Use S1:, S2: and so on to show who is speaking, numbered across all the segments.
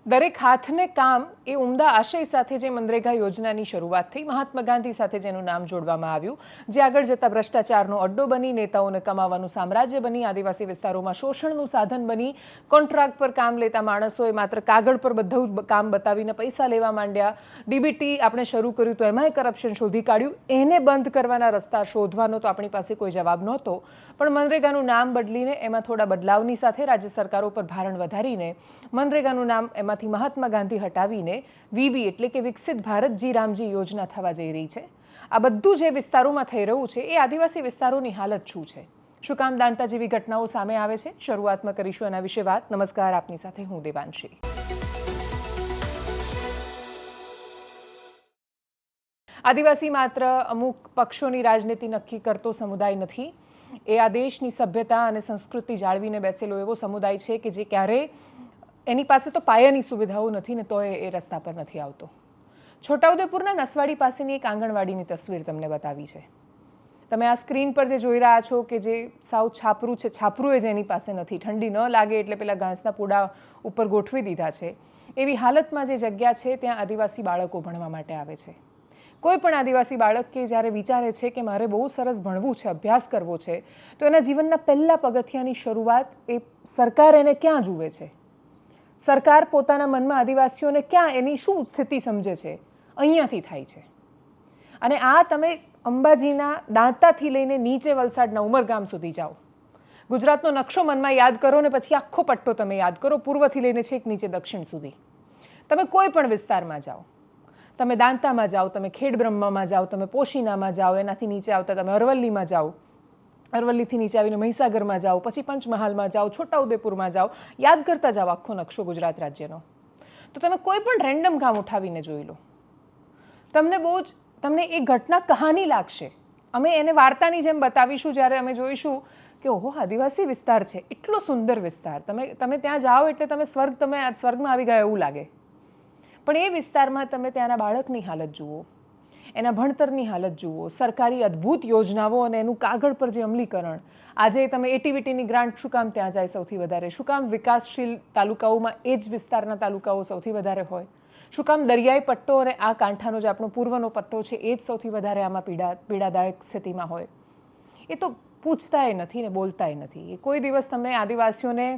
S1: દરેક હાથને કામ એ ઉમદા આશય સાથે જે મનરેગા યોજનાની શરૂઆત થઈ, મહાત્મા ગાંધી સાથે જેનું નામ જોડવામાં આવ્યું, જે આગળ જતા ભ્રષ્ટાચારનો અડ્ડો બની, નેતાઓને કમાવાનું સામ્રાજ્ય બની, આદિવાસી વિસ્તારોમાં શોષણનું સાધન બની, કોન્ટ્રાક્ટ પર કામ લેતા માણસોએ માત્ર કાગળ પર બધું કામ બતાવીને પૈસા લેવા માંડ્યા. ડીબીટી આપણે શરૂ કર્યું તો એમાંય કરપ્શન શોધી કાઢ્યું. એને બંધ કરવાના રસ્તા શોધવાનો તો આપણી પાસે કોઈ જવાબ નહોતો, પણ મનરેગાનું નામ બદલીને એમાં થોડા બદલાવની સાથે રાજ્ય સરકારો પર ભારણ વધારીને મનરેગાનું નામ એમાંથી મહાત્મા ગાંધી હટાવીને વીબી એટલે કે વિકસિત ભારતજી રામજી યોજના થવા જઈ રહી છે. આ બધું જે વિસ્તારોમાં થઈ રહ્યું છે એ આદિવાસી વિસ્તારોની હાલત શું છે, શું કામ દાંતા જેવી ઘટનાઓ સામે આવે છે, શરૂઆતમાં કરીશું એના વિશે વાત. નમસ્કાર, આપની સાથે હું દેવાંશી. આદિવાસી માત્ર અમુક પક્ષોની રાજનીતિ નક્કી કરતો સમુદાય નથી. એ આ દેશની સભ્યતા અને સંસ્કૃતિ જાળવીને બેસેલો એવો સમુદાય છે કે જે ક્યારેય એની પાસે તો પાયાની સુવિધાઓ નથી ને તોય એ રસ્તા પર નથી આવતો. છોટાઉદેપુરના નસવાડી પાસેની એક આંગણવાડીની તસવીર તમને બતાવી છે. તમે આ સ્ક્રીન પર જે જોઈ રહ્યા છો કે જે સાવ છાપરું છે, છાપરું જ એની પાસે નથી. ઠંડી ન લાગે એટલે પેલા ઘાસના પૂડા ઉપર ગોઠવી દીધા છે. એવી હાલતમાં જે જગ્યા છે ત્યાં આદિવાસી બાળકો ભણવા માટે આવે છે. કોઈ પણ આદિવાસી બાળક કે જ્યારે વિચારે છે કે મારે બહુ સરસ ભણવું છે, અભ્યાસ કરવો છે, તો એના જીવનના પહેલા પગથિયાની શરૂઆત એ સરકાર એને ક્યાં જુએ છે, સરકાર પોતાના મનમાં આદિવાસીઓને ક્યાં, એની શું સ્થિતિ સમજે છે, અહીંયાથી થાય છે. અને આ તમે અંબાજીના દાંતાથી લઈને નીચે વલસાડના ઉમરગામ સુધી જાઓ, ગુજરાતનો નકશો મનમાં યાદ કરો ને પછી આખો પટ્ટો તમે યાદ કરો, પૂર્વથી લઈને છેક નીચે દક્ષિણ સુધી. તમે કોઈ પણ વિસ્તારમાં જાઓ, તમે દાંતામાં જાઓ, તમે ખેડબ્રહ્મામાં જાઓ, તમે પોશીનામાં જાઓ, એનાથી નીચે આવતા તમે અરવલ્લીમાં જાઓ, અરવલ્લીથી નીચે આવીને મહીસાગરમાં જાઓ, પછી પંચમહાલમાં જાઓ, છોટાઉદેપુરમાં જાઓ, યાદ કરતા જાઓ આખો નકશો ગુજરાત રાજ્યનો. તો તમે કોઈ પણ રેન્ડમ ગામ ઉઠાવીને જોઈ લો, તમને એ ઘટના કહાની લાગશે. અમે એને વાર્તાની જેમ બતાવીશું જ્યારે અમે જોઈશું કે ઓહો, આદિવાસી વિસ્તાર છે, એટલો સુંદર વિસ્તાર. તમે ત્યાં જાઓ એટલે તમે સ્વર્ગમાં આવી ગયા એવું લાગે. પણ એ વિસ્તારમાં તમે ત્યાંના બાળકની હાલત જુઓ, એના ભણતરની હાલત જુઓ, સરકારી અદ્ભુત યોજનાઓ અને એનું કાગળ પર જે અમલીકરણ. આજે તમે એટીવીટીની ગ્રાન્ટ શું કામ ત્યાં જાય સૌથી વધારે, શું કામ વિકાસશીલ તાલુકાઓમાં એ જ વિસ્તારના તાલુકાઓ સૌથી વધારે હોય, શું કામ દરિયાઈ પટ્ટો અને આ કાંઠાનો જે આપણો પૂર્વનો પટ્ટો છે એ જ સૌથી વધારે આમાં પીડાદાયક સ્થિતિમાં હોય. એ તો પૂછતાય નથી ને બોલતાય નથી. એ કોઈ દિવસ તમે આદિવાસીઓને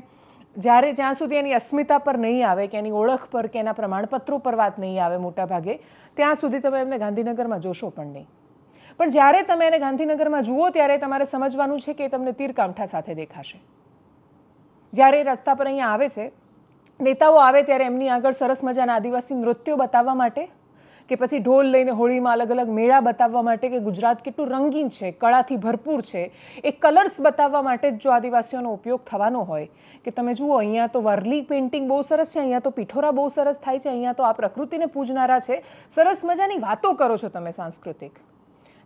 S1: જ્યાં સુધી એની અસ્મિતા પર નહીં આવે કે એની ઓળખ પર કે એના પ્રમાણપત્રો પર વાત નહીં આવે મોટા ભાગે, ત્યાં સુધી તમે એમને ગાંધીનગરમાં જોશો પણ નહીં. પણ જ્યારે તમે એને ગાંધીનગરમાં જુઓ ત્યારે તમારે સમજવાનું છે કે એ તમને તીરકામઠા સાથે દેખાશે. જ્યારે એ રસ્તા પર અહીંયા આવે છે, નેતાઓ આવે ત્યારે એમની આગળ સરસ મજાના આદિવાસી નૃત્યો બતાવવા માટે કે પછી ઢોલ લઈને હોળીમાં અલગ અલગ મેળા બતાવવા માટે કે ગુજરાત કેટલું રંગીન છે, કળાથી ભરપૂર છે, એ કલર્સ બતાવવા માટે જ જો આદિવાસીઓનો ઉપયોગ થવાનો હોય કે તમે જુઓ અહીંયા તો વારલી પેઇન્ટિંગ બહુ સરસ છે, અહીંયા તો પિઠોરા બહુ સરસ થાય છે, અહીંયા તો આ પ્રકૃતિને પૂજનારા છે, સરસ મજાની વાતો કરો છો તમે સાંસ્કૃતિક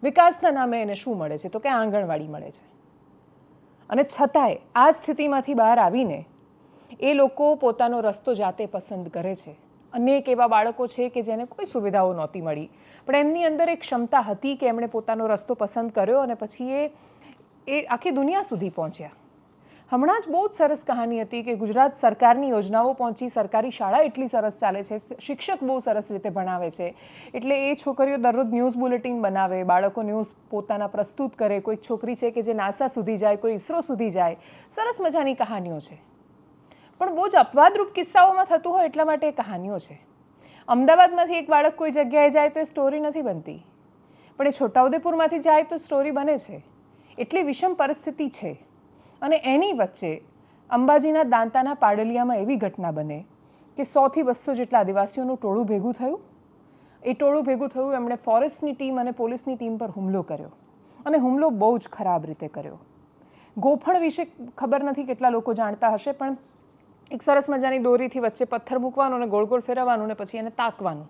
S1: વિકાસના નામે. એને શું મળે છે તો કે આંગણવાડી મળે છે. અને છતાંય આ સ્થિતિમાંથી બહાર આવીને એ લોકો પોતાનો રસ્તો જાતે પસંદ કરે છે. અનેક એવા બાળકો છે કે જેને કોઈ સુવિધાઓ નહોતી મળી, પણ એમની અંદર એક ક્ષમતા હતી કે એમણે પોતાનો રસ્તો પસંદ કર્યો અને પછી એ આખી દુનિયા સુધી પહોંચ્યા. હમણાં જ બહુ જ સરસ કહાની હતી કે ગુજરાત સરકારની યોજનાઓ પહોંચી, સરકારી શાળા એટલી સરસ ચાલે છે, શિક્ષક બહુ સરસ રીતે ભણાવે છે, એટલે એ છોકરીઓ દરરોજ ન્યૂઝ બુલેટિન બનાવે, બાળકો ન્યૂઝ પોતાના પ્રસ્તુત કરે. કોઈ છોકરી છે કે જે નાસા સુધી જાય, કોઈ ઇસરો સુધી જાય, સરસ મજાની કહાનીઓ છે. પણ બહુ જ અપવાદરૂપ કિસ્સાઓમાં થતું હોય એટલા માટે એ કહાનીઓ છે. અમદાવાદમાંથી એક બાળક કોઈ જગ્યાએ જાય તો એ સ્ટોરી નથી બનતી, પણ એ છોટાઉદેપુરમાંથી જાય તો સ્ટોરી બને છે. એટલી વિષમ પરિસ્થિતિ છે. અને એની વચ્ચે અંબાજીના દાંતાના પાડલિયામાં એવી ઘટના બને કે 100 થી 200 જેટલા આદિવાસીઓનું ટોળું ભેગું થયું. એ ટોળું ભેગું થયું, એમણે ફોરેસ્ટની ટીમ અને પોલીસની ટીમ પર હુમલો કર્યો અને હુમલો બહુ જ ખરાબ રીતે કર્યો. ગોફણ વિશે ખબર નથી કેટલા લોકો જાણતા હશે, પણ એક સરસ મજાની દોરીથી વચ્ચે પથ્થર મૂકવાનો અને ગોળ ગોળ ફેરવવાનું ને પછી એને તાકવાનું.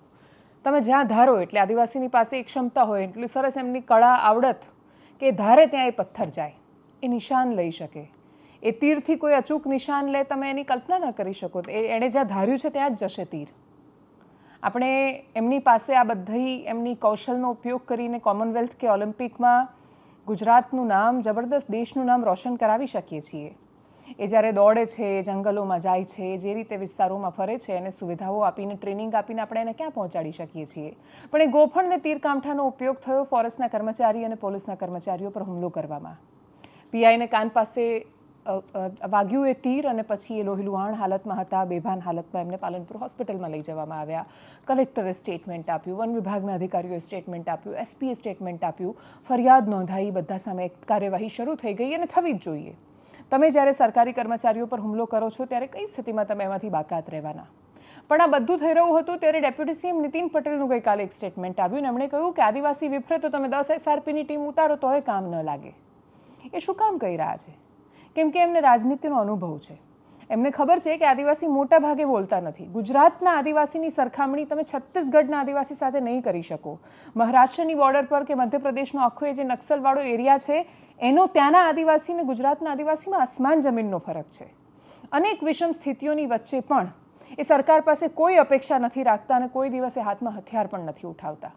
S1: તમે જ્યાં ધારો એટલે આદિવાસીની પાસે એક ક્ષમતા હોય, એટલી સરસ એમની કળા આવડત કે ધારે ત્યાં એ પથ્થર જાય, એ નિશાન લઈ શકે. એ તીરથી કોઈ અચૂક નિશાન લે તમે એની કલ્પના ન કરી શકો. એણે જ્યાં ધાર્યું છે ત્યાં જ જશે તીર. આપણે એમની પાસે આ બધી એમની કૌશલનો ઉપયોગ કરીને કોમનવેલ્થ કે ઓલિમ્પિકમાં ગુજરાતનું નામ, જબરદસ્ત દેશનું નામ રોશન કરાવી શકીએ છીએ. એ જ્યારે દોડે છે, જંગલોમાં જાય છે, જે રીતે વિસ્તારોમાં ફરે છે એને સુવિધાઓ આપીને, ટ્રેનિંગ આપીને આપણે એને ક્યાં પહોંચાડી શકીએ છીએ? પણ એ ગોફણ ને તીરકામઠાનો ઉપયોગ થયો ફોરેસ્ટના કર્મચારી અને પોલીસના કર્મચારીઓ પર હુમલો કરવામાં. પીઆઈને કાન પાસે વાગ્યું એ તીર અને પછી એ લોહીલુહાણ હાલતમાં હતા, બેભાન હાલતમાં એમને પાલનપુર હોસ્પિટલમાં લઈ જવામાં આવ્યા. કલેક્ટરે સ્ટેટમેન્ટ આપ્યું, વન વિભાગના અધિકારીઓએ સ્ટેટમેન્ટ આપ્યું, એસપીએ સ્ટેટમેન્ટ આપ્યું, ફરિયાદ નોંધાઈ, બધા સામે કાર્યવાહી શરૂ થઈ ગઈ અને થવી જ જોઈએ. તમે જ્યારે સરકારી કર્મચારીઓ પર હુમલો કરો છો ત્યારે કઈ સ્થિતિમાં તમે એમાંથી બાકાત રહેવાના? પણ આ બધું થઈ રહ્યું હતું ત્યારે ડેપ્યુટી સીએમ નીતિન પટેલનું ગઈકાલે એક સ્ટેટમેન્ટ આવ્યું અને એમણે કહ્યું કે આદિવાસી વિફરે તો તમે 10 SRPની ટીમ ઉતારો તોય કામ ન લાગે. એ શું કામ કહી રહ્યા છે? કેમ કે એમને રાજનીતિનો અનુભવ છે. એમને ખબર છે કે આદિવાસી મોટા ભાગે બોલતા નથી. ગુજરાતના આદિવાસીની સરખામણી તમે છત્તીસગઢના આદિવાસી સાથે નહીં કરી શકો. મહારાષ્ટ્રની બોર્ડર પર કે મધ્યપ્રદેશનો આખો એ જે નક્સલવાળો એરિયા છે એનો ત્યાંના આદિવાસી અને ગુજરાતના આદિવાસીમાં આસમાન જમીનનો ફરક છે. અનેક વિષમ સ્થિતિઓની વચ્ચે પણ એ સરકાર પાસે કોઈ અપેક્ષા નથી રાખતા અને કોઈ દિવસે હાથમાં હથિયાર પણ નથી ઉઠાવતા.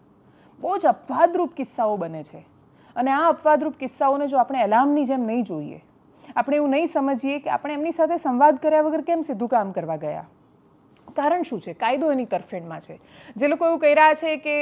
S1: બહુ જ અપવાદરૂપ કિસ્સાઓ બને છે અને આ અપવાદરૂપ કિસ્સાઓને જો આપણે એલાર્મની જેમ નહીં જોઈએ, આપણે એવું નહીં સમજીએ કે આપણે એમની સાથે સંવાદ કર્યા વગર કેમ સીધું કામ કરવા ગયા. કારણ શું છે? કાયદો એની તરફેણમાં છે. જે લોકો એવું કહી રહ્યા છે કે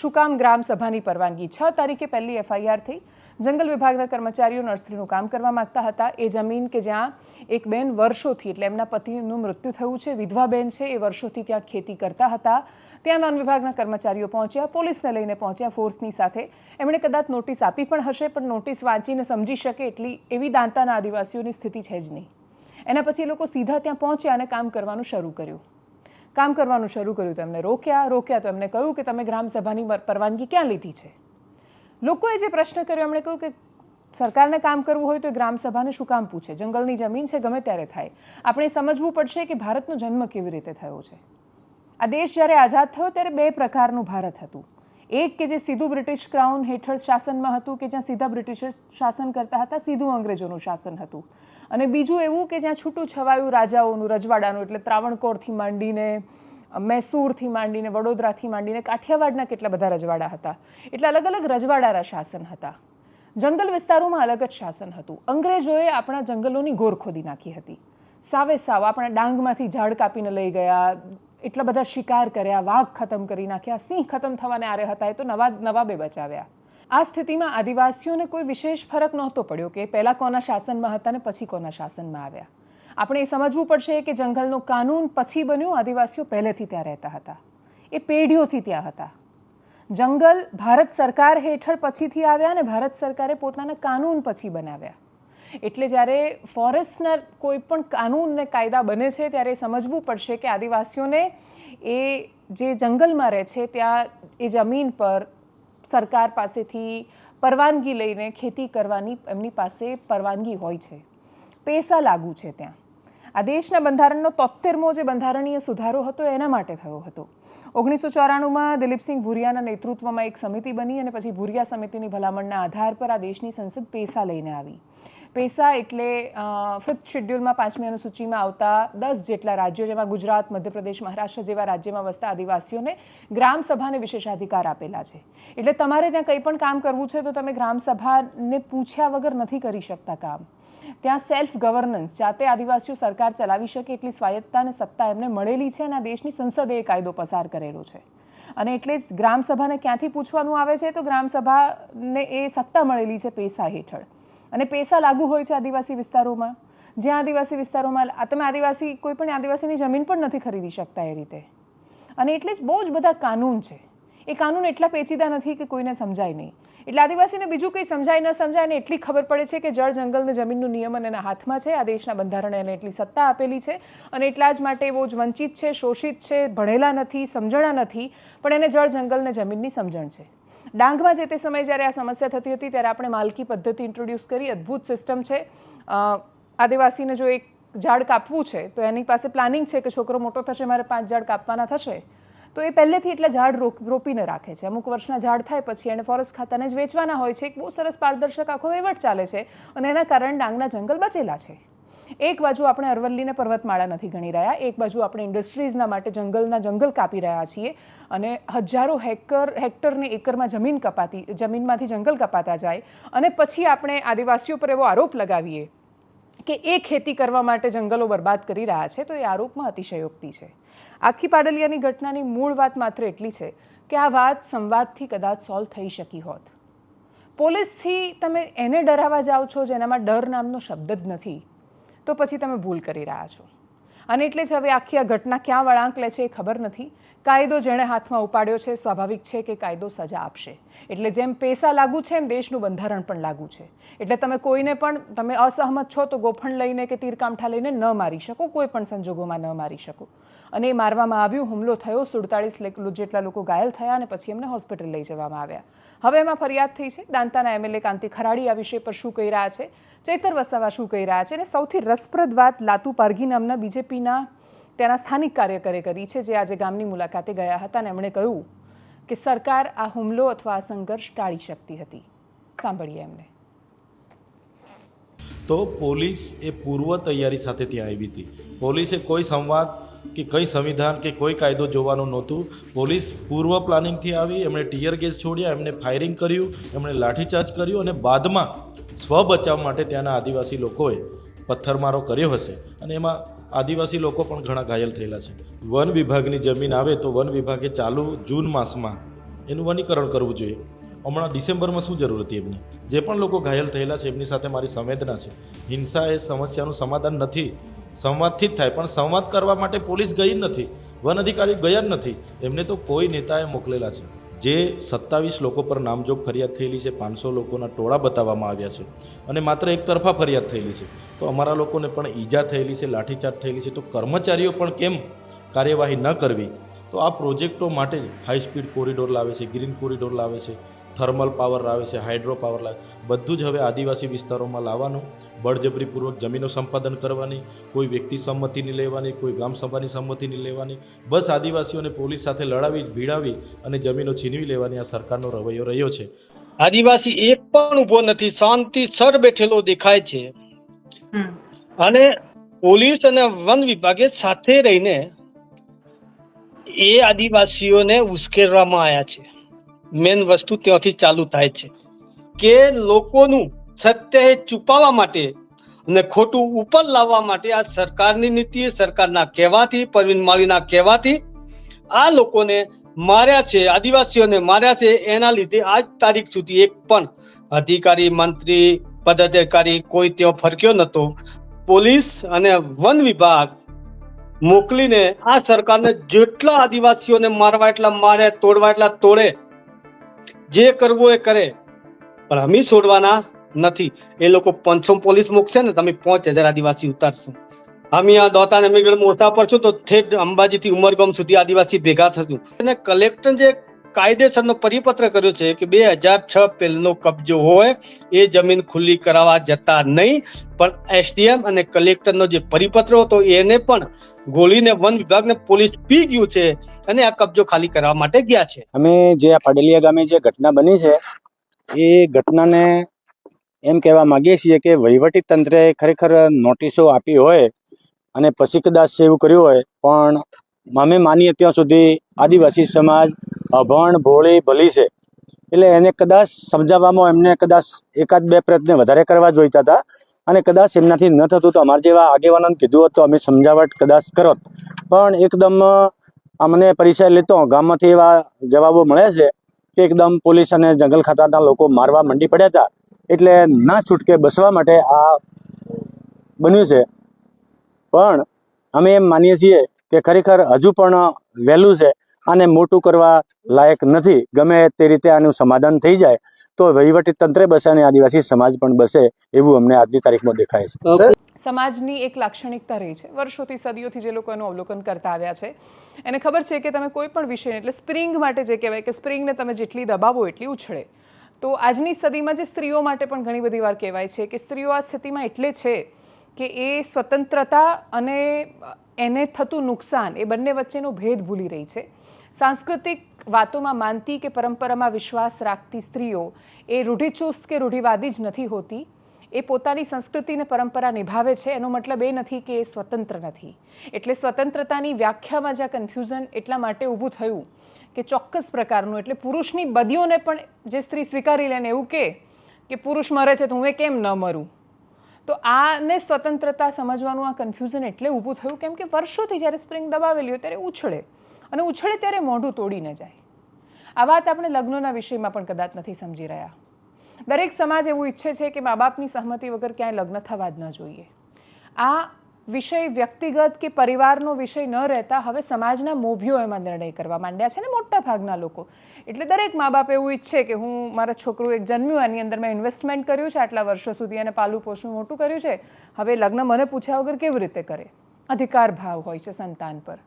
S1: શું કામ ગ્રામ સભાની પરવાનગી, 6 તારીખે પહેલી FIR થઈ. જંગલ વિભાગના કર્મચારીઓ નર્સરીનું કામ કરવા માંગતા હતા. એ જમીન કે જ્યાં એક બેન વર્ષોથી, એટલે એમના પતિનું મૃત્યુ થયું છે, વિધવા બેન છે, એ વર્ષોથી ત્યાં ખેતી કરતા હતા. ત્યાં વન વિભાગના કર્મચારીઓ પહોંચ્યા, પોલીસને લઈને પહોંચ્યા ફોર્સની સાથે. એમણે કદાચ નોટિસ આપી પણ હશે, પણ નોટિસ વાંચીને સમજી શકે એટલી એવી દાંતાના આદિવાસીઓની સ્થિતિ છે જ નહીં. એના પછી લોકો સીધા ત્યાં પહોંચ્યા અને કામ કરવાનું શરૂ કર્યું. તો એમને રોક્યા તો એમને કહ્યું કે તમે ગ્રામસભાની પરવાનગી ક્યાં લીધી છે? લોકોએ જે પ્રશ્ન કર્યો એમણે કહ્યું કે સરકારને કામ કરવું હોય તો એ ગ્રામસભાને શું કામ પૂછે? જંગલની જમીન છે, ગમે ત્યારે થાય. આપણે સમજવું પડશે કે ભારતનો જન્મ કેવી રીતે થયો છે. આ દેશ જ્યારે આઝાદ થયો ત્યારે 2 પ્રકારનું ભારત હતું. એક કે જે સીધું બ્રિટિશ ક્રાઉન હેઠળ શાસનમાં હતું, કે જ્યાં સીધા બ્રિટિશર્સ શાસન કરતા હતા, સીધું અંગ્રેજોનું શાસન હતું. અને બીજું એવું કે જ્યાં છૂટું છવાયું રાજાઓનું, રજવાડાનું, એટલે ત્રાવણકોરથી માંડીને, મૈસૂરથી માંડીને, વડોદરાથી માંડીને કાઠિયાવાડના કેટલા બધા રજવાડા હતા. એટલે અલગ અલગ રજવાડાના શાસન હતા. જંગલ વિસ્તારોમાં અલગ જ શાસન હતું. અંગ્રેજોએ આપણા જંગલોની ગોર ખોદી નાખી હતી. સાવે સાવ આપણા ડાંગમાંથી ઝાડ કાપીને લઈ ગયા, એટલા બધા શિકાર કર્યા, વાઘ ખતમ કરી નાખ્યા, સિંહ ખતમ થવાને આરે હતા એ તો નવાબે બચાવ્યા. આ સ્થિતિમાં આદિવાસીઓને કોઈ વિશેષ ફરક નહોતો પડ્યો કે પહેલાં કોના શાસનમાં હતા ને પછી કોના શાસનમાં આવ્યા. આપણે એ સમજવું પડશે કે જંગલનો કાનૂન પછી બન્યો, આદિવાસીઓ પહેલેથી ત્યાં રહેતા હતા. એ પેઢીઓથી ત્યાં હતા. જંગલ ભારત સરકાર હેઠળ પછીથી આવ્યા અને ભારત સરકારે પોતાના કાનૂન પછી બનાવ્યા. એટલે જ્યારે ફોરેસ્ટના કોઈ પણ કાનૂન ને કાયદા બને છે ત્યારે સમજવું પડશે કે આદિવાસીઓને એ જે જંગલમાં રહે છે ત્યાં એ જમીન પર સરકાર પાસેથી પરવાનગી લઈને ખેતી કરવાની એમની પાસે પરવાનગી હોય છે. પૈસા લાગુ છે ત્યાં. આ દેશના બંધારણનો 73મો જે બંધારણીય સુધારો હતો એના માટે થયો હતો. 1994માં દિલીપસિંહ ભુરિયાના નેતૃત્વમાં એક સમિતિ બની અને પછી ભુરિયા સમિતિની ભલામણના આધાર પર આ દેશની સંસદ પૈસા લઈને આવી. પૈસા એટલે 5th શેડ્યુલમાં 5મી અનુસૂચિમાં આવતા 10 જેટલા રાજ્યો, જેમાં ગુજરાત, મધ્યપ્રદેશ, મહારાષ્ટ્ર જેવા રાજ્યમાં વસતા આદિવાસીઓને ગ્રામસભાને વિશેષાધિકાર આપેલા છે. એટલે તમારે ત્યાં કંઈ પણ કામ કરવું છે તો તમે ગ્રામસભાને પૂછ્યા વગર નથી કરી શકતા કામ. ત્યાં સેલ્ફ ગવર્નન્સ, જાતે આદિવાસીઓ સરકાર ચલાવી શકે એટલી સ્વાયત્તા અને સત્તા એમને મળેલી છે અને આ દેશની સંસદે એ કાયદો પસાર કરેલો છે. અને એટલે જ ગ્રામસભાને ક્યાંથી પૂછવાનું આવે છે તો ગ્રામસભાને એ સત્તા મળેલી છે પૈસા હેઠળ. અને પૈસા લાગુ હોય છે આદિવાસી વિસ્તારોમાં. જ્યાં આદિવાસી વિસ્તારોમાં તમે આદિવાસી કોઈ પણ આદિવાસીની જમીન પણ નથી ખરીદી શકતા એ રીતે. અને એટલે જ બહુ જ બધા કાનૂન છે. એ કાનૂન એટલા પેચીદા નથી કે કોઈને સમજાય નહીં. એટલે આદિવાસીને બીજું કંઈ સમજાય ન સમજાય ને એટલી ખબર પડે છે કે જળ, જંગલ ને જમીનનું નિયમન એના હાથમાં છે. આ દેશના બંધારણે એને એટલી સત્તા આપેલી છે અને એટલા જ માટે બહુ જ વંચિત છે, શોષિત છે, ભણેલા નથી, સમજણા નથી, પણ એને જળ, જંગલ ને જમીનની સમજણ છે. ડાંગમાં જે તે સમયે જ્યારે આ સમસ્યા થતી હતી ત્યારે આપણે માલકી પદ્ધતિ ઇન્ટ્રોડ્યુસ કરી. અદ્ભુત સિસ્ટમ છે. આદિવાસીને જો એક ઝાડ કાપવું છે તો એની પાસે પ્લાનિંગ છે કે છોકરો મોટો થશે મારે 5 ઝાડ કાપવાના થશે, તો એ પહેલેથી એટલા ઝાડ રોપીને રાખે છે. અમુક વર્ષના ઝાડ થાય પછી એને ફોરેસ્ટ ખાતાને જ વેચવાના હોય છે. એક બહુ સરસ પારદર્શક આખો વહીવટ ચાલે છે અને એના કારણે ડાંગના જંગલ બચેલા છે. એક બાજુ આપણે અરવલ્લીને પર્વતમાળા નથી ગણી રહ્યા, એક બાજુ આપણે ઇન્ડસ્ટ્રીઝના માટે જંગલ કાપી રહ્યા છીએ અને હજારો હેક્ટરને એકરમાં જમીનમાંથી જંગલ કપાતા જાય અને પછી આપણે આદિવાસીઓ પર એવો આરોપ લગાવીએ કે એ ખેતી કરવા માટે જંગલો બરબાદ કરી રહ્યા છે, તો એ આરોપમાં અતિશયોક્તિ છે. આખી પાડલિયાની ઘટનાની મૂળ વાત માત્ર એટલી છે કે આ વાત સંવાદથી કદાચ સોલ્વ થઈ શકી હોત. પોલીસથી તમે એને ડરાવવા જાઓ છો જેનામાં ડર નામનો શબ્દ જ નથી, તો પછી તમે ભૂલ કરી રહ્યા છો. અને એટલે જ હવે આખી આ ઘટના ક્યાં વળાંક લે છે એ ખબર નથી. કાયદો જેણે હાથમાં ઉપાડ્યો છે, સ્વાભાવિક છે કે કાયદો સજા આપશે. એટલે જેમ પૈસા લાગુ છે એમ દેશનું બંધારણ પણ લાગુ છે. એટલે તમે કોઈને પણ, તમે અસહમત છો તો ગોફણ લઈને કે તીરકામઠા લઈને ન મારી શકો, કોઈ પણ સંજોગોમાં ન મારી શકો. અને એ મારવામાં આવ્યું, હુમલો થયો, 47 જેટલા લોકો ઘાયલ થયા અને પછી એમને હોસ્પિટલ લઈ જવામાં આવ્યા. હવે એમાં ફરિયાદ થઈ છે. દાંતાના MLA કાંતિ ખરાડી આ વિષય પર શું કહી રહ્યા છે, ચૈતર વસાવા શું કહી રહ્યા છે, અને સૌથી રસપ્રદ વાત લાતુ પારઘી નામના BJPના ત્યાંના સ્થાનિક કાર્યકરે કરી છે, જે આજે ગામની મુલાકાતે ગયા હતા અને એમણે કહ્યું કે સરકાર આ હુમલો અથવા આ સંઘર્ષ ટાળી શકતી હતી. સાંભળીએ એમને.
S2: તો પોલીસ એ પૂર્વ તૈયારી સાથે ત્યાં આવી હતી. પોલીસે કોઈ સંવાદ કે કંઈ સંવિધાન કે કોઈ કાયદો જોવાનું નહોતું. પોલીસ પૂર્વ પ્લાનિંગથી આવી, એમણે ટીયર ગેસ છોડ્યા, એમણે ફાયરિંગ કર્યું, એમણે લાઠીચાર્જ કર્યું અને બાદમાં સ્વ બચાવ માટે ત્યાંના આદિવાસી લોકોએ પથ્થરમારો કર્યો હશે અને એમાં આદિવાસી લોકો પણ ઘણા ઘાયલ થયેલા છે. વન વિભાગની જમીન આવે તો વન વિભાગે ચાલુ જૂન માસમાં એનું વનીકરણ કરવું જોઈએ. હમણાં ડિસેમ્બરમાં શું જરૂર હતી એમની? જે પણ લોકો ઘાયલ થયેલા છે એમની સાથે મારી સંવેદના છે. હિંસા એ સમસ્યાનું સમાધાન નથી, સંવાદથી જ થાય. પણ સંવાદ કરવા માટે પોલીસ ગઈ જ નથી, વન અધિકારી ગયા જ નથી. એમને તો કોઈ નેતાએ મોકલેલા છે. જે 27 લોકો પર નામજોગ ફરિયાદ થયેલી છે, 500 લોકોના ટોળા બતાવવામાં આવ્યા છે અને માત્ર એક તરફા ફરિયાદ થયેલી છે. તો અમારા લોકોને પણ ઈજા થયેલી છે, લાઠીચાર્જ થયેલી છે, તો કર્મચારીઓ પણ કેમ કાર્યવાહી ન કરવી? તો આ પ્રોજેક્ટો માટે હાઈ સ્પીડ કોરિડોર લાવે છે, ગ્રીન કોરિડોર લાવે છે, થર્મલ પાવર લાવે છે, હાઇડ્રો પાવર લાવે, બધું જ હવે આદિવાસી વિસ્તારોમાં લાવવાનું. બળજબરીપૂર્વક જમીનો સંપાદન કરવાની, કોઈ વ્યક્તિ સંમતિની લેવાની, કોઈ ગ્રામ સભાની સંમતિની લેવાની, બસ આદિવાસીઓને પોલીસ સાથે લડાવી, ભીડાવી અને જમીનો છીનવી લેવાની આ સરકારનો રવૈયો રહ્યો છે.
S3: આદિવાસી એક પણ ઉભો નથી, શાંતિ સર બેઠેલો દેખાય છે. અને પોલીસ અને વન વિભાગે સાથે રહીને એ આદિવાસીઓને ઉશ્કેરવામાં આવ્યા છે. મેન વસ્તુ ત્યાંથી ચાલુ થાય છે કે લોકોનું સત્ય છુપાવવા માટે અને ખોટું ઉપર લાવવા માટે આ સરકારની નીતિ, સરકારના કહેવાથી, પરવીન માળીના કહેવાથી આ લોકોને માર્યા છે, આદિવાસીઓને માર્યા છે. એના લીધે આજ તારીખ સુધી એક પણ અધિકારી, મંત્રી, પદાધિકારી કોઈ ત્યાં ફરક્યો નહોતો. પોલીસ અને વન વિભાગ મોકલીને આ સરકારને જેટલા આદિવાસીઓને મારવા એટલા મારે, તોડવા એટલા તોડે, જે કરવું એ કરે, પણ અમે છોડવાના નથી. એ લોકો 500 પોલીસ મૂકશે ને તમે 5000 આદિવાસી ઉતારશો. અમે આ દોતાને મેઘડ મોટા પર છું તો ઠેઠ અંબાજીથી ઉમરગામ સુધી આદિવાસી ભેગા થશું. અને કલેક્ટર જે કાયદેસરનો પરિપત્ર કર્યો છે કે 2006 પહેલનો કબજો હોય એ જમીન ખુલ્લી કરાવવા જતા નહીં, પણ SDM અને કલેક્ટરનો જે પરિપત્ર હતો એને પણ ગોળીને વન વિભાગને પોલીસ પી ગયું છે અને આ કબજો ખાલી કરવા માટે ગયા છે.
S4: અમે જે આ પાડલિયા ગામે જે ઘટના બની છે એ ઘટનાને એમ કહેવા માંગીએ છીએ કે વહીવટી તંત્રે ખરેખર નોટિસો આપી હોય અને પછી કદાચ એવું કર્યું હોય, પણ અમે માનીએ ત્યાં સુધી આદિવાસી સમાજ અભણ, ભોળી, ભલી છે. એટલે એને કદાચ સમજાવવામાં એમને કદાચ 1-2 પ્રયત્ન વધારે કરવા જોઈતા હતા અને કદાચ એમનાથી ન થતું તો અમારા જેવા આગેવાનોને કીધું હોત તો અમે સમજાવટ કદાચ કરત. પણ એકદમ અમને પરિચય લેતો ગામમાંથી એવા જવાબો મળે છે કે એકદમ પોલીસ અને જંગલ ખાતાના લોકો મારવા મંડી પડ્યા હતા. એટલે ના છૂટકે બસવા માટે આ બન્યું છે. પણ અમે એમ માનીએ છીએ કે ખરેખર હજુ પણ વહેલું છે, આને મોટું કરવા લાયક નથી. ગમે તે રીતે આનું સમાધાન થઈ જાય તો વહીવટી તંત્રે બસે અને આદિવાસી સમાજ પણ બસે એવું અમને આજની તારીખમાં દેખાય છે.
S1: સમાજની એક લાક્ષણિકતા રહી છે વર્ષોથી, સદીઓથી, જે લોકો એનું અવલોકન કરતા આવ્યા છે એને ખબર છે કે તમે કોઈ પણ વિષય, એટલે સ્પ્રિંગ માટે જે કહેવાય કે સ્પ્રિંગને તમે જેટલી દબાવો એટલી ઉછળે. તો આજની સદીમાં જે સ્ત્રીઓ માટે પણ ઘણી બધી વાર કહેવાય છે કે સ્ત્રીઓ આ સ્થિતિમાં એટલે છે કે એ સ્વતંત્રતા અને એને થતું નુકસાન એ બંને વચ્ચેનો ભેદ ભૂલી રહી છે. સાંસ્કૃતિક વાતોમાં માનતી કે પરંપરામાં વિશ્વાસ રાખતી સ્ત્રીઓ એ રૂઢિચુસ્ત કે રૂઢિવાદી જ નથી હોતી. એ પોતાની સંસ્કૃતિને પરંપરા નિભાવે છે. એનો મતલબ એ નથી કે એ સ્વતંત્ર નથી. એટલે સ્વતંત્રતાની વ્યાખ્યામાં જ્યાં કન્ફ્યુઝન એટલા માટે ઊભું થયું કે ચોક્કસ પ્રકારનું, એટલે પુરુષની બદીઓને પણ જે સ્ત્રી સ્વીકારી લે ને એવું કે પુરુષ મરે છે તો હું એ કેમ ન મરું. તો તો આને સ્વતંત્રતા સમજવાનું આ કન્ફ્યુઝન એટલે ઊભું થયું કેમ કે વર્ષોથી જ્યારે સ્પ્રિંગ દબાવેલી હોય ત્યારે ઉછળે અને ઉછળે ત્યારે મોઢું તોડીને જાય. આ વાત આપણે લગ્નોના વિષયમાં પણ કદાચ નથી સમજી રહ્યા. દરેક સમાજ એવું ઈચ્છે છે કે મા બાપની સહમતિ વગર ક્યાંય લગ્ન થવા જ ન જોઈએ. આ વિષય વ્યક્તિગત કે પરિવારનો વિષય ન રહેતા હવે સમાજના મોભીઓ એમાં નિર્ણય કરવા માંડ્યા છે ને મોટા ભાગના લોકો. એટલે દરેક મા બાપ એવું ઈચ્છે કે હું મારા છોકરું એક જન્મ્યું એની અંદર મેં ઇન્વેસ્ટમેન્ટ કર્યું છે આટલા વર્ષો સુધી અને પાલું પોષણ મોટું કર્યું છે, હવે લગ્ન મને પૂછ્યા વગર કેવી રીતે કરે? અધિકાર ભાવ હોય છે સંતાન પર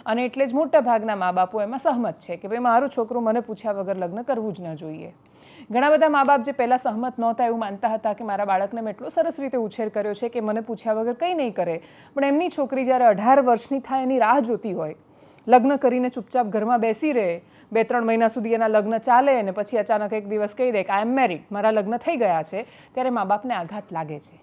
S1: અને એટલે જ મોટા ભાગના મા બાપો એમાં સહમત છે કે ભાઈ મારું છોકરું મને પૂછ્યા વગર લગ્ન કરવું જ ન જોઈએ. ઘણા બધા મા બાપ જે પહેલાં સહમત નહોતા એવું માનતા હતા કે મારા બાળકને મેં એટલો સરસ રીતે ઉછેર કર્યો છે કે મને પૂછ્યા વગર કંઈ નહીં કરે, પણ એમની છોકરી જ્યારે 18 વર્ષની થાય એની રાહ જોતી હોય, લગ્ન કરીને ચૂપચાપ ઘરમાં બેસી રહે, 2-3 મહિના સુધી એના લગ્ન ચાલે અને પછી અચાનક એક દિવસ કહી દે કે આઈ એમ મેરિડ, મારા લગ્ન થઈ ગયા છે, ત્યારે મા બાપને આઘાત લાગે છે.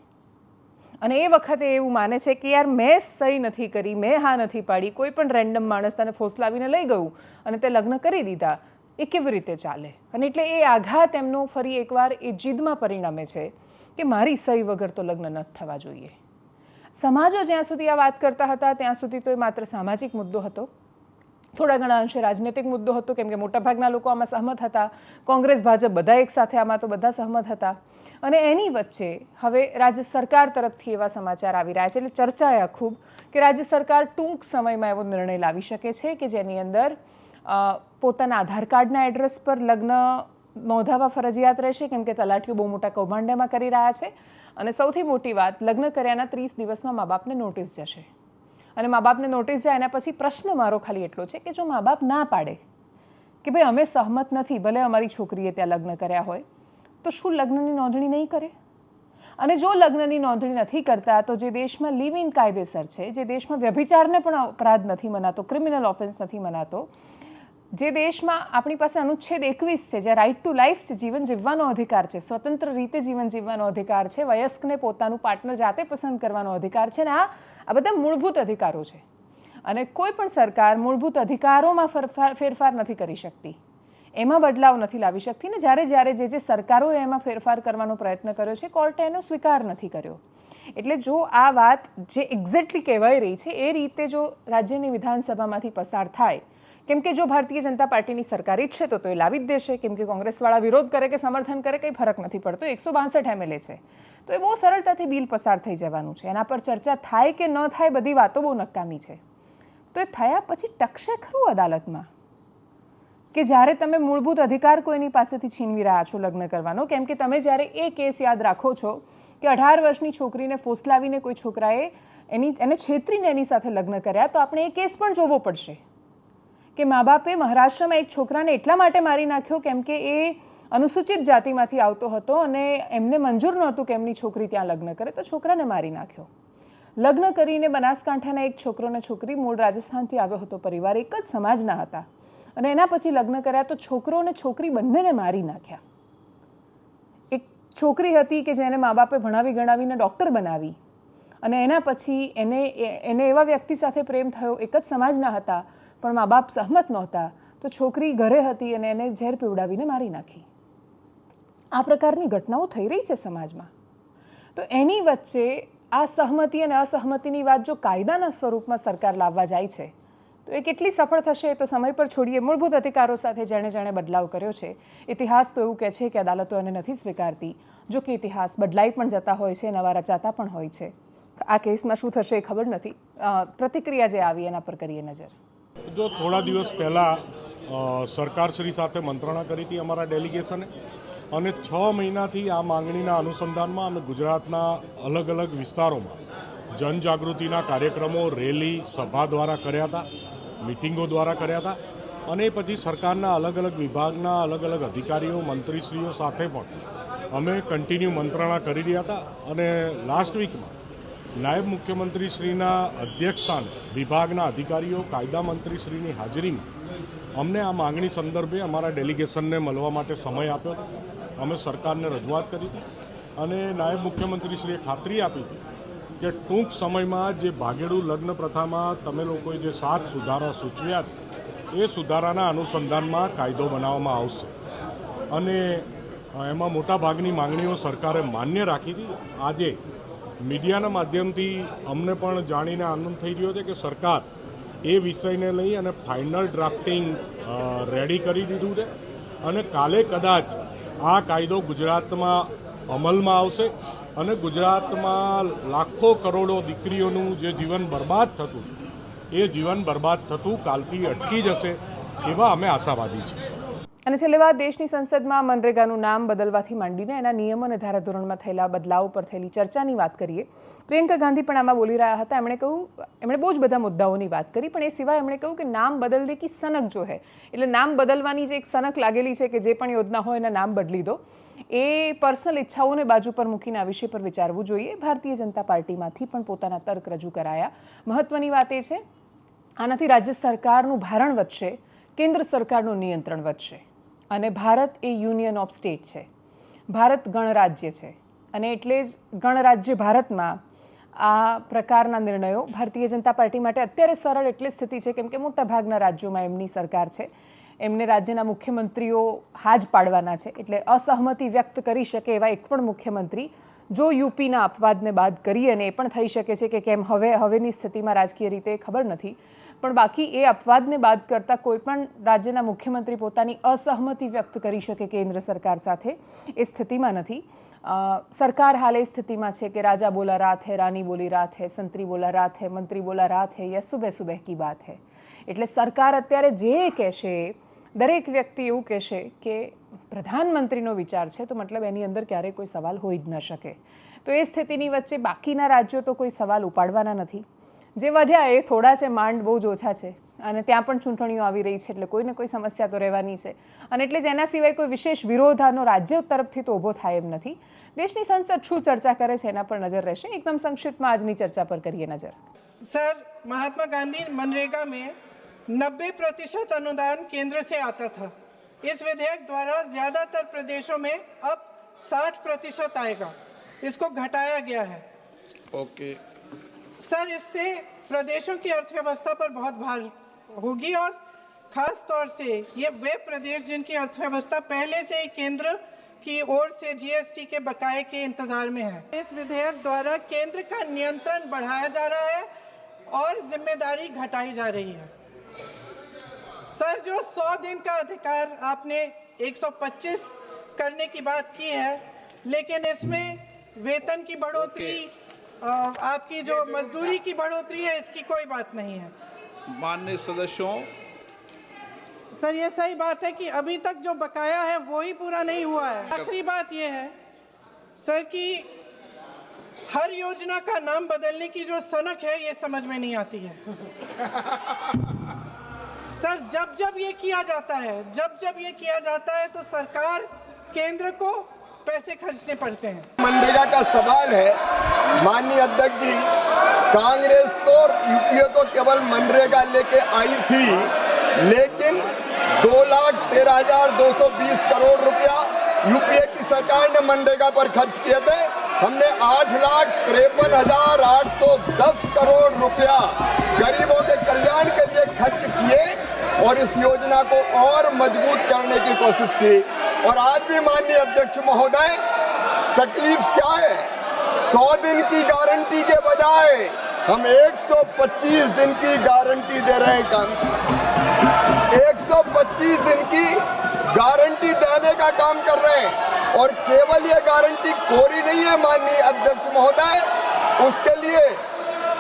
S1: અને એ વખતે એવું માને છે કે યાર મેં સહી નથી કરી, મેં હા નથી પાડી, કોઈ પણ રેન્ડમ માણસ તને ફોસલાવીને લઈ ગયું અને તે લગ્ન કરી દીધા, એ કેવી રીતે ચાલે? અને એટલે એ આઘાત એમનો ફરી એકવાર એ જીદમાં પરિણમે છે કે મારી સહી વગર તો લગ્ન ન થવા જોઈએ. સમાજો જ્યાં સુધી આ વાત કરતા હતા ત્યાં સુધી તો એ માત્ર સામાજિક મુદ્દો હતો, થોડા ઘણા અંશે રાજનૈતિક મુદ્દો હતો કેમ કે મોટાભાગના લોકો આમાં સહમત હતા. કોંગ્રેસ ભાજપ બધા એક સાથે આમાં તો બધા સહમત હતા. અને એની વચ્ચે હવે રાજ્ય સરકાર તરફથી એવા સમાચાર આવી રહ્યા છે, એટલે ચર્ચા એ ખૂબ કે રાજ્ય સરકાર ટૂંક સમયમાં એવો નિર્ણય લાવી શકે છે કે જેની અંદર પોતાના આધાર કાર્ડના એડ્રેસ પર લગ્ન નોંધાવવા ફરજિયાત રહેશે કેમ કે તલાટીઓ બહુ મોટા કૌભાંડ એમાં કરી રહ્યા છે. અને સૌથી મોટી વાત, લગ્ન કર્યાના 30 દિવસમાં મા બાપને નોટિસ જશે અને મા બાપને નોટિસ જાય એના પછી પ્રશ્ન મારો ખાલી એટલો છે કે જો મા બાપ ના પાડે કે ભાઈ અમે સહમત નથી, ભલે અમારી છોકરીએ ત્યાં લગ્ન કર્યા હોય, તો શું લગ્નની નોંધણી નહીં કરે? અને જો લગ્નની નોંધણી નથી કરતા તો જે દેશમાં લિવ ઇન કાયદેસર છે, જે દેશમાં વ્યભિચારને પણ અપરાધ નથી મનાતો, ક્રિમિનલ ઓફેન્સ નથી મનાતો, જે દેશમાં આપણી પાસે અનુચ્છેદ 21 છે જ્યાં રાઇટ ટુ લાઈફ છે, જીવન જીવવાનો અધિકાર છે, સ્વતંત્ર રીતે જીવન જીવવાનો અધિકાર છે, વયસ્કને પોતાનું પાર્ટનર જાતે પસંદ કરવાનો અધિકાર છે, ને આ બધા મૂળભૂત અધિકારો છે. અને કોઈ પણ સરકાર મૂળભૂત અધિકારોમાં ફેરફાર નથી કરી શકતી, એમાં બદલાવ નથી લાવી શકતી. ને જ્યારે જે સરકારોએ એમાં ફેરફાર કરવાનો પ્રયત્ન કર્યો છે કોર્ટે એનો સ્વીકાર નથી કર્યો. એટલે જો આ વાત જે એક્ઝેક્ટલી કહેવાઈ રહી છે એ રીતે જો રાજ્યની વિધાનસભામાંથી પસાર થાય, કેમ કે જો ભારતીય જનતા પાર્ટીની સરકાર ઈચ્છે તો એ લાવી જ દેશે, કેમ કે કોંગ્રેસવાળા વિરોધ કરે કે સમર્થન કરે કંઈ ફરક નથી પડતો, 162 MLA છે, તો એ બહુ સરળતાથી બિલ પસાર થઈ જવાનું છે. એના પર ચર્ચા થાય કે ન થાય બધી વાતો બહુ નકામી છે. તો એ થયા પછી ટકશે ખરું અદાલતમાં કે જ્યારે તમે મૂળભૂત અધિકાર કોઈની પાસેથી છીનવી રહ્યા છો લગ્ન કરવાનો? કેમ કે તમે જ્યારે એ કેસ યાદ રાખો છો કે 18 વર્ષની છોકરીને ફોસલાવીને કોઈ છોકરાએ એને છેતરીને એની સાથે લગ્ન કર્યા, તો આપણે એ કેસ પણ જોવો પડશે કે મા બાપે મહારાષ્ટ્રમાં એક છોકરાને એટલા માટે મારી નાખ્યો કેમ કે એ અનુસૂચિત જાતિમાંથી આવતો હતો અને એમને મંજૂર નહોતું કે એમની છોકરી ત્યાં લગ્ન કરે, તો છોકરાને મારી નાખ્યો. લગ્ન કરીને બનાસકાંઠાના એક છોકરો ને છોકરી મૂળ રાજસ્થાનથી આવ્યો હતો, પરિવાર એક જ સમાજના હતા, અને એના પછી લગ્ન કર્યા તો છોકરો અને છોકરી બંનેને મારી નાખ્યા. એક છોકરી હતી કે જેને મા બાપે ભણાવી ગણાવીને ડૉક્ટર બનાવી અને એના પછી એને એવા વ્યક્તિ સાથે પ્રેમ થયો, એક જ સમાજના હતા પણ મા બાપ સહમત નહોતા, તો છોકરી ઘરે હતી અને એને ઝેર પીવડાવીને મારી નાખી. આ પ્રકારની ઘટનાઓ થઈ રહી છે સમાજમાં. તો એની વચ્ચે આ સહમતિ અને અસહમતિની વાત જો કાયદાના સ્વરૂપમાં સરકાર લાવવા જાય છે તો એ કેટલી સફળ થશે એ તો સમય પર છોડીએ. મૂળભૂત અધિકારો સાથે જેણે બદલાવ કર્યો છે, ઇતિહાસ તો એવું કહે છે કે અદાલતો એને નથી સ્વીકારતી, જો કે ઇતિહાસ બદલાઈ પણ જતા હોય છે, નવા રચાતા પણ હોય છે. આ કેસમાં શું થશે એ ખબર નથી. પ્રતિક્રિયા જે આવી એના પર કરીએ નજર.
S5: જો થોડા દિવસ પહેલાં સરકારશ્રી સાથે મંત્રણા કરી હતી અમારા ડેલિગેશને, અને 6 મહિનાથી આ માંગણીના અનુસંધાનમાં અમે ગુજરાતના અલગ અલગ વિસ્તારોમાં જનજાગૃતિના કાર્યક્રમો, રેલી, સભા દ્વારા કર્યા હતા, મિટિંગો દ્વારા કર્યા હતા, અને પછી સરકારના અલગ અલગ વિભાગના અલગ અલગ અધિકારીઓ, મંત્રીશ્રીઓ સાથે પણ અમે કન્ટિન્યુ મંત્રણા કરી રહ્યા હતા. અને લાસ્ટ વીકમાં નાયબ મુખ્યમંત્રીશ્રીના અધ્યક્ષસ્થાને વિભાગના અધિકારીઓ, કાયદા મંત્રીશ્રીની હાજરીમાં અમને આ માંગણી સંદર્ભે અમારા ડેલિગેશનને મળવા માટે સમય આપ્યો હતો. અમે સરકારને રજૂઆત કરી હતી અને નાયબ મુખ્યમંત્રીશ્રીએ ખાતરી આપી હતી કે ટૂંક સમયમાં જે ભાગેડું લગ્ન પ્રથામાં તમે લોકોએ જે 7 સુધારા સૂચવ્યા એ સુધારાના અનુસંધાનમાં કાયદો બનાવવામાં આવશે. અને એમાં મોટાભાગની માંગણીઓ સરકારે માન્ય રાખી હતી. આજે મીડિયાના માધ્યમથી અમને પણ જાણીને આનંદ થઈ રહ્યો છે કે સરકાર એ વિષયને લઈ અને ફાઇનલ ડ્રાફ્ટિંગ રેડી કરી દીધું છે અને કાલે કદાચ આ કાયદો ગુજરાતમાં અમલમાં આવશે અને ગુજરાતમાં લાખો કરોડો દીકરીઓનું જે જીવન બરબાદ થતું એ જીવન બરબાદ થતું કાલથી અટકી જશે એવા અમે આશાવાદી છીએ.
S1: અને છેલ્લે વાત દેશની સંસદમાં મનરેગાનું નામ બદલવાથી માંડીને એના નિયમો અને ધારાધોરણમાં થયેલા બદલાવ પર થયેલી ચર્ચાની વાત કરીએ. પ્રિયંકા ગાંધી પણ આમાં બોલી રહ્યા હતા. એમણે બહુ જ બધા મુદ્દાઓની વાત કરી, પણ એ સિવાય એમણે કહ્યું કે નામ બદલ દે કી સનક જો હે, એટલે નામ બદલવાની જે એક સનક લાગેલી છે કે જે પણ યોજના હોય એના નામ બદલી દો, એ પર્સનલ ઈચ્છાઓને બાજુ પર મૂકીને આ વિષય પર વિચારવું જોઈએ. ભારતીય જનતા પાર્ટીમાંથી પણ પોતાના તર્ક રજૂ કરાયા. મહત્વની વાત એ છે આનાથી રાજ્ય સરકારનું ભારણ વધશે, કેન્દ્ર સરકારનું નિયંત્રણ વધશે. અને ભારત એ યુનિયન ઓફ સ્ટેટ છે, ભારત ગણરાજ્ય છે, અને એટલે જ ગણરાજ્ય ભારતમાં આ પ્રકારના નિર્ણયો ભારતીય જનતા પાર્ટી માટે અત્યારે સરળ એટલી સ્થિતિ છે કેમ કે મોટાભાગના રાજ્યોમાં એમની સરકાર છે, એમને રાજ્યના મુખ્યમંત્રીઓ હાજ પાડવાના છે, એટલે અસહમતિ વ્યક્ત કરી શકે એવા એક પણ મુખ્યમંત્રી જો યુપીના અપવાદને બાદ કરી, અને એ પણ થઈ શકે છે કે કેમ હવેની સ્થિતિમાં રાજકીય રીતે ખબર નથી, પણ બાકી એ અપવાદને બાદ કરતાં કોઈ પણ રાજ્યના મુખ્યમંત્રી પોતાની અસહમતિ વ્યક્ત કરી શકે કેન્દ્ર સરકાર સાથે એ સ્થિતિમાં નથી. સરકાર હાલ એ સ્થિતિમાં છે કે રાજા બોલા રાત હૈ, રાની બોલી રાત હૈ, સંતરી બોલા રાત હૈ, મંત્રી બોલા રાત હૈ, યા સુબહ સુબહ કી બાત હૈ. એટલે સરકાર અત્યારે જે કહેશે, દરેક વ્યક્તિ એવું કહેશે કે પ્રધાનમંત્રીનો વિચાર છે, તો મતલબ એની અંદર ક્યારેય કોઈ સવાલ હોઈ જ ન શકે. તો એ સ્થિતિની વચ્ચે બાકીના રાજ્યો તો કોઈ સવાલ ઉપાડવાના નથી. જે વધ્યા એ થોડા છે, માંડ બહુ જ ઓછા છે, અને ત્યાં પણ ચૂંટણીઓ આવી રહી છે, એટલે કોઈને કોઈ સમસ્યા તો રહેવાની છે. અને એટલે જ એના સિવાય કોઈ વિશેષ વિરોધ આનો રાજ્ય તરફથી તો ઊભો થાય એમ નથી. દેશની સંસદ શું ચર્ચા કરે છે એના પર નજર રહેશે. એકદમ સંક્ષિપ્તમાં આજની ચર્ચા પર કરીએ નજર.
S6: सर, महात्मा गांधी मनरेगा में 90% अनुदान केंद्र से आता था. इस विधेयक द्वारा ज्यादातर प्रदेशों में अब 60% आएगा. इसको घटाया गया है.
S7: ओके
S6: सर, इससे प्रदेशों की अर्थव्यवस्था पर बहुत भार होगी और खास तौर से ये वे प्रदेश जिनकी अर्थव्यवस्था पहले से ही केंद्र की ओर से जीएसटी के बकाये के इंतजार में है. इस विधेयक द्वारा केंद्र का नियंत्रण बढ़ाया जा रहा है और जिम्मेदारी घटाई जा रही है. सर, जो 100 दिन का अधिकार आपने 125 करने की बात की है, लेकिन इसमें वेतन की बढ़ोतरी, आपकी जो मजदूरी की बढ़ोतरी है, इसकी कोई बात नहीं है.
S7: माननीय सदस्यों,
S6: सर, ये सही बात है कि अभी तक जो बकाया है वो ही पूरा नहीं हुआ है. आखिरी बात ये है सर कि हर योजना का नाम बदलने की जो सनक है ये समझ में नहीं आती है. सर, जब ये किया जाता है तो सरकार केंद्र को पैसे खर्चने पड़ते हैं.
S8: मनरेगा का सवाल है माननीय अध्यक्ष जी, कांग्रेस तो यूपीए तो केवल मनरेगा लेके आई थी, लेकिन 2,13,220 करोड़ रुपया यूपीए की सरकार ने मनरेगा पर खर्च किए थे. हमने 8,53,810 करोड़ रुपया गरीबों के कल्याण के लिए खर्च किए और इस योजना को और मजबूत करने की कोशिश की. और आज भी माननीय अध्यक्ष महोदय, तकलीफ क्या है? 100 दिन की गारंटी के बजाय हम 125 दिन की गारंटी दे रहे हैं. 125 दिन की गारंटी देने का काम कर रहे हैं, और केवल ये गारंटी कोरी नहीं है माननीय अध्यक्ष महोदय, उसके लिए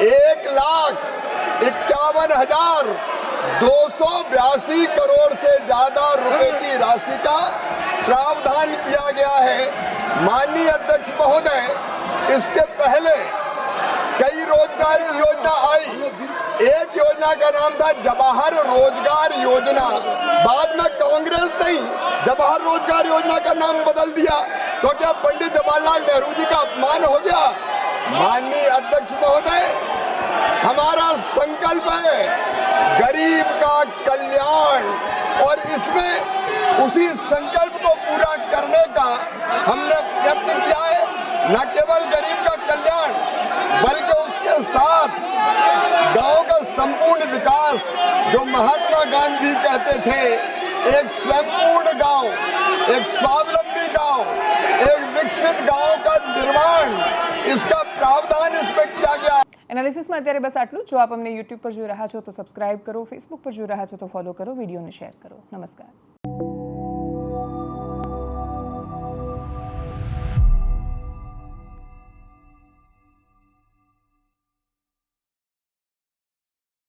S8: 1,51,282 करोड़ से ज्यादा रुपए की राशि का प्रावधान किया गया है. माननीय अध्यक्ष महोदय, इसके पहले कई रोजगार की योजना आई. एक योजना का नाम था जवाहर रोजगार योजना, बाद में कांग्रेस ने जवाहर रोजगार योजना का नाम बदल दिया. तो क्या पंडित जवाहरलाल नेहरू जी का अपमान हो गया? माननीय अध्यक्ष महोदय, हमारा संकल्प है गरीब का कल्याण, और इसमें उसी संकल्प को पूरा करने का हमने प्रयत्न किया है. न केवल गरीब का कल्याण, बल्कि उसके साथ गांव का संपूर्ण विकास, जो महात्मा गांधी कहते थे, एक स्वयंपूर्ण गांव, एक स्वावलंबी गांव, एक विकसित गांव का निर्माण, इसका प्रावधान इसमें किया गया है।
S1: એનાલિસિસમાં અત્યારે બસ આટલું. જો આપ અમને યુટ્યુબ પર જોઈ રહ્યા છો તો સબસ્ક્રાઇબ કરો, ફેસબુક પર જોઈ રહ્યા છો તો ફોલો કરો, વિડીયોને શેર કરો. નમસ્કાર.